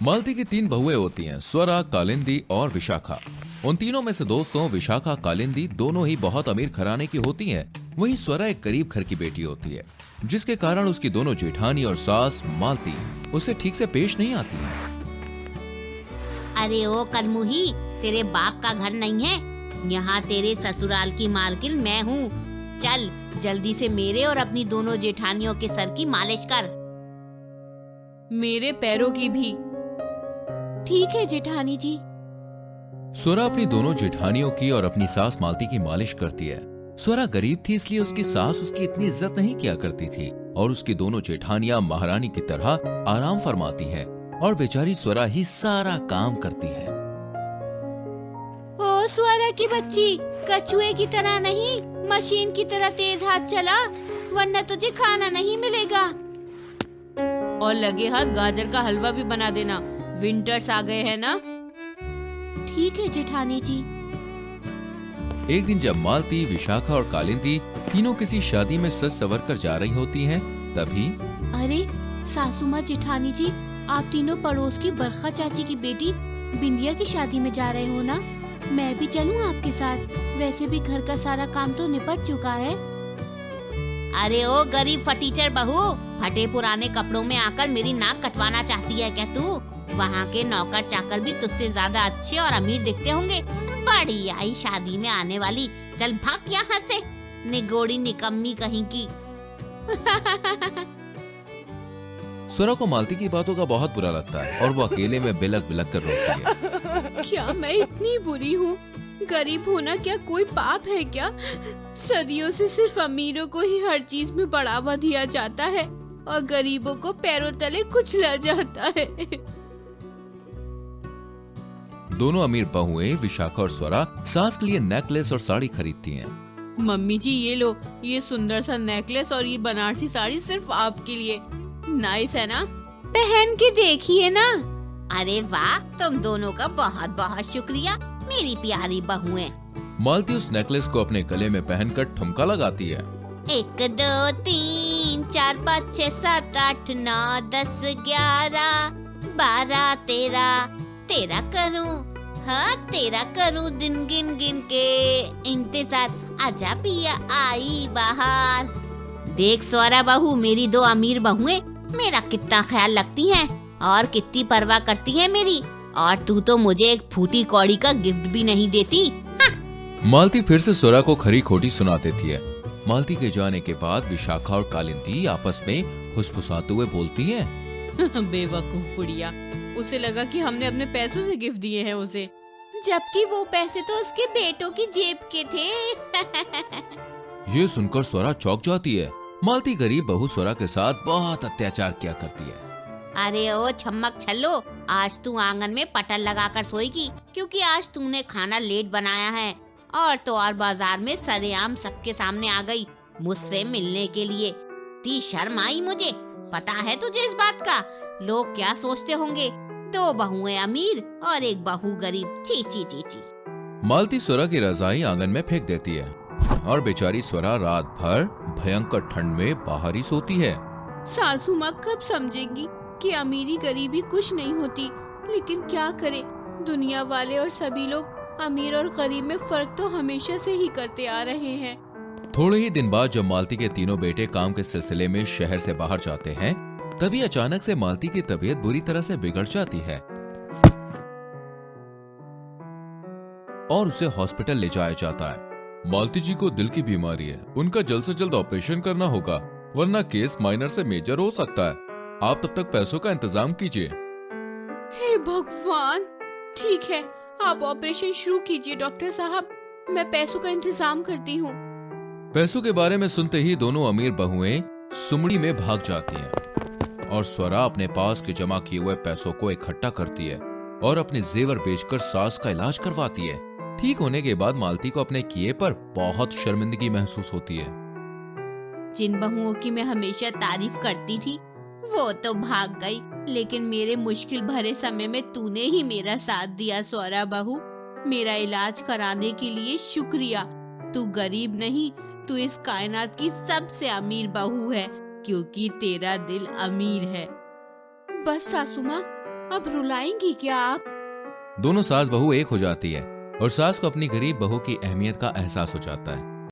मालती की 3 बहुएं होती हैं, स्वरा, कालिंदी और विशाखा। उन तीनों में से दोस्तों विशाखा, कालिंदी दोनों ही बहुत अमीर घराने की होती हैं। वहीं स्वरा एक गरीब घर की बेटी होती है, जिसके कारण उसकी दोनों जेठानी और सास मालती उसे ठीक से पेश नहीं आती है। अरे ओ कलमुही, तेरे बाप का घर नहीं है, यहाँ तेरे ससुराल की मालकिन मैं हूँ। चल जल्दी से मेरे और अपनी दोनों जेठानियों के सर की मालिश कर। मेरे पैरों की भी। ठीक है जेठानी जी। स्वरा अपनी दोनों जेठानियों की और अपनी सास मालती की मालिश करती है। स्वरा गरीब थी, इसलिए उसकी सास उसकी इतनी इज्जत नहीं किया करती थी और उसकी दोनों जेठानियां महारानी की तरह आराम फरमाती हैं और बेचारी स्वरा ही सारा काम करती है। ओ स्वरा की बच्ची, कछुए की तरह नहीं, मशीन की तरह तेज हाथ चला, वरना तुझे खाना नहीं मिलेगा। और लगे हाथ गाजर का हलवा भी बना देना, विंटर्स आ गए हैं ना। ठीक है जेठानी जी। एक दिन जब मालती, विशाखा और कालिंदी तीनों किसी शादी में सज संवर कर जा रही होती हैं, तभी अरे सासू माँ, जेठानी जी, आप तीनों पड़ोस की बरखा चाची की बेटी बिंदिया की शादी में जा रहे हो ना? मैं भी चलूं आपके साथ? वैसे भी घर का सारा काम तो निपट चुका है। अरे ओ गरीब फटीचर बहू, फटे पुराने कपड़ों में आकर मेरी नाक कटवाना चाहती है क्या तू? वहाँ के नौकर चाकर भी तुझसे ज्यादा अच्छे और अमीर दिखते होंगे। बड़ी आई शादी में आने वाली, चल भाग यहाँ से, निगोड़ी निकम्मी कहीं की। स्वरा को मालती की बातों का बहुत बुरा लगता है और वो अकेले में बिलक बिलक कर रोती है। क्या मैं इतनी बुरी हूँ? गरीब होना क्या कोई पाप है क्या? सदियों से सिर्फ अमीरों को ही हर चीज में बढ़ावा दिया जाता है और गरीबों को पैरों तले कुचला जाता है। दोनों अमीर बहुएं विशाखा और स्वरा सास के लिए नेकलेस और साड़ी खरीदती हैं। मम्मी जी ये लो, ये सुंदर सा नेकलेस और ये बनारसी साड़ी सिर्फ आपके लिए। नाइस है ना? पहन के देखिए ना। अरे वाह, तुम दोनों का बहुत बहुत शुक्रिया मेरी प्यारी बहुएं। मालती उस नेकलेस को अपने गले में पहनकर ठुमका लगाती है। 1 2 3 4 5 6 7 8 9 10 11 12 13 करूं, हाँ 13 करूं दिन गिन गिन के इंतजार, आजा पिया आई बाहर। देख स्वरा बहू, मेरी 2 अमीर बहुएं मेरा कितना ख्याल रखती हैं और कितनी परवाह करती हैं मेरी, और तू तो मुझे एक फूटी कौड़ी का गिफ्ट भी नहीं देती। मालती फिर से स्वरा को खरी खोटी सुना देती है। मालती के जाने के बाद विशाखा और कालिंदी आपस में फुसफुसाते हुए बोलती हैं। बेवकूफ बुढ़िया, उसे लगा कि हमने अपने पैसों से गिफ्ट दिए हैं उसे, जबकि वो पैसे तो उसके बेटों की जेब के थे। ये सुनकर स्वरा चौंक जाती है। मालती गरीब बहू स्वरा के साथ बहुत अत्याचार किया करती है। अरे ओ छम्मक छल्लो, आज तू आंगन में पटल लगाकर सोएगी, क्योंकि आज तूने खाना लेट बनाया है, और तो और बाजार में सरेआम सबके सामने आ गई मुझसे मिलने के लिए। ती शर्म आई मुझे, पता है तुझे इस बात का? लोग क्या सोचते होंगे, 2 बहुएं अमीर और 1 बहू गरीब। ची ची ची ची। मालती स्वरा की रजाई आंगन में फेंक देती है और बेचारी स्वरा रात भर भयंकर ठंड में बाहर ही सोती है। सासू माँ कब समझेंगी कि अमीरी गरीबी कुछ नहीं होती, लेकिन क्या करे, दुनिया वाले और सभी लोग अमीर और गरीब में फर्क तो हमेशा से ही करते आ रहे हैं। थोड़े ही दिन बाद जब मालती के तीनों बेटे काम के सिलसिले में शहर से बाहर जाते हैं, तभी अचानक से मालती की तबीयत बुरी तरह से बिगड़ जाती है और उसे हॉस्पिटल ले जाया जाता है। मालती जी को दिल की बीमारी है, उनका जल्द से जल्द ऑपरेशन करना होगा, वरना केस माइनर से मेजर हो सकता है। आप तब तक पैसों का इंतजाम कीजिए। हे भगवान, ठीक है, आप ऑपरेशन शुरू कीजिए डॉक्टर साहब, मैं पैसों का इंतजाम करती हूँ। पैसों के बारे में सुनते ही दोनों अमीर बहुएं सुमड़ी में भाग जाती हैं और स्वरा अपने पास के जमा किए हुए पैसों को इकट्ठा करती है और अपने जेवर बेचकर सास का इलाज करवाती है। ठीक होने के बाद मालती को अपने किए पर बहुत शर्मिंदगी महसूस होती है। जिन बहुओं की मैं हमेशा तारीफ करती थी वो तो भाग गई, लेकिन मेरे मुश्किल भरे समय में तूने ही मेरा साथ दिया स्वरा बहू। मेरा इलाज कराने के लिए शुक्रिया। तू गरीब नहीं, तू इस कायनात की सबसे अमीर बहू है, क्योंकि तेरा दिल अमीर है। बस सासू माँ, अब रुलाएंगी क्या आप? दोनों सास बहू एक हो जाती है और सास को अपनी गरीब बहू की अहमियत का एहसास हो जाता है।